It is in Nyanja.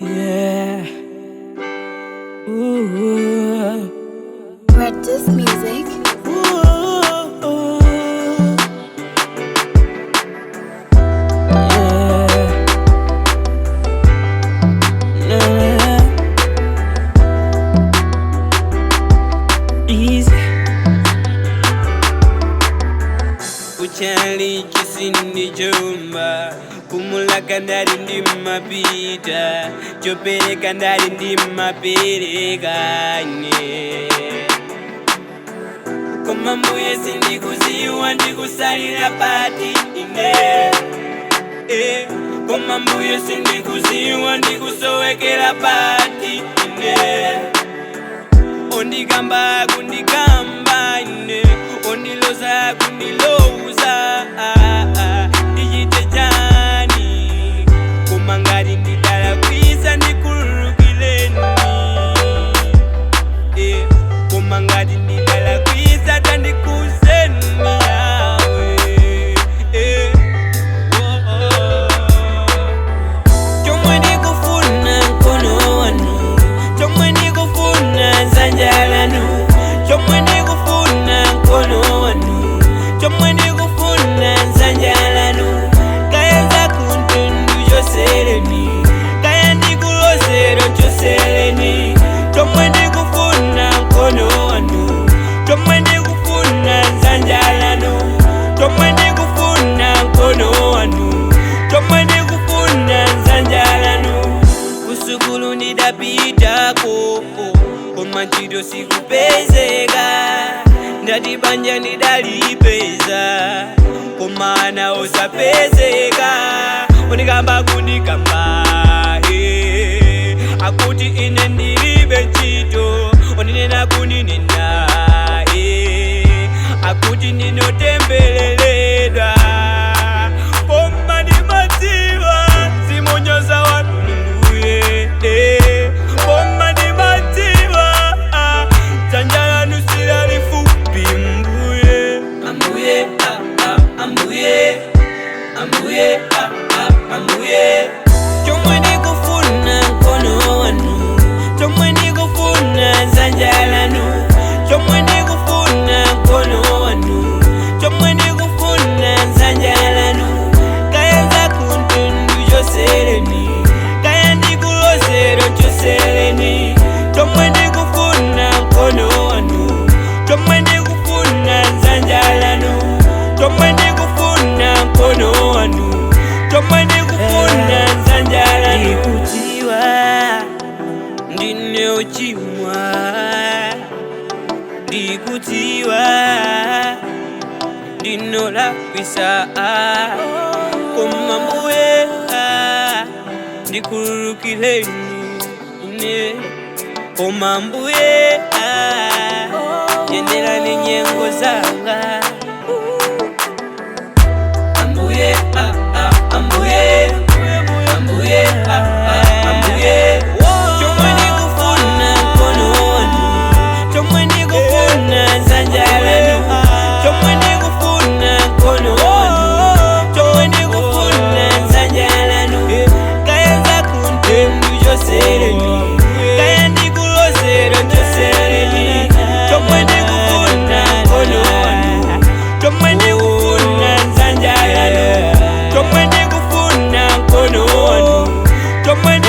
Yeah. Ooh. Practice music. Ooh. Yeah. Nah. Easy. Kuchali chisindi chumba kumulaka ndali ndi mapita chopereka ndali ndi maperekane koma mbuye sindikuziwa ndikusalira pati ine koma mbuye sindikuziwa ndikusowekera pati ine ondikamba kundikamba ine ondiloza kundiloza ndichite chani koma ngati ndidala kwisa ndikhululukireni koma ngati ndidala kwisa tandikuzeni yawe chomwe ndikufuna mkono wanu chomwe ndikufuna nsanja lanu chomwe ndikufuna mkono wanu chomwe ndikufuna nsanja lanu kaya zakuntundu choseleni kaya ndikulozero choseleni chomwe ndikufuna mkono wanu chomwe ndikufuna nsanja lanu chomwe ndikufuna mkono wanu chomwe ndikufuna nsanja lanu kusukulu ndidapitako koma ntchito sikupezeka ndati banja ndidalipeza koma ana osapezeka ondikamba kundikamba akuti ine ndilibe ntchito ondinena kuninena akuti ndinotembeleredwa koma ndimadziwa simonyoza wanu mbuye koma ndimadziwa dzanja lanu silalifupi mbuye ambuye ambuye ambuye ambuye chomwe ndikufuna mkono wanu chomwe ndikufuna nsanja lanu chomwe ndikufuna mkono wanu chomwe ndikufuna nsanja lanu kaya zakuntundu choseleni kaya ndikulozero choseleni chomwe ndikufuna mkono wanu chomwe ndikufuna nsanja lanu chomwe ndikufuna mkono wanu chomwe ndikufuna nsanja lanu ndikutiwa ndine uchimwa ndikutiwa ndinolakwisa koma mbuye ndikhululukireni ine koma mbuye yenderani nyengo zanga ambuye ambuye ambuye ambuye chomwe ndikufuna mkono wanu chomwe ndikufuna nsanja lanu chomwe ndikufuna mkono wanu chomwe ndikufuna nsanja lanu kaya zakuntundu choseleni kaya ndikulozero choseleni chomwe ndikufuna mkono wanu chomwe ndikufuna nsanja lanu chomwe ndikufuna mkono wanu chomwe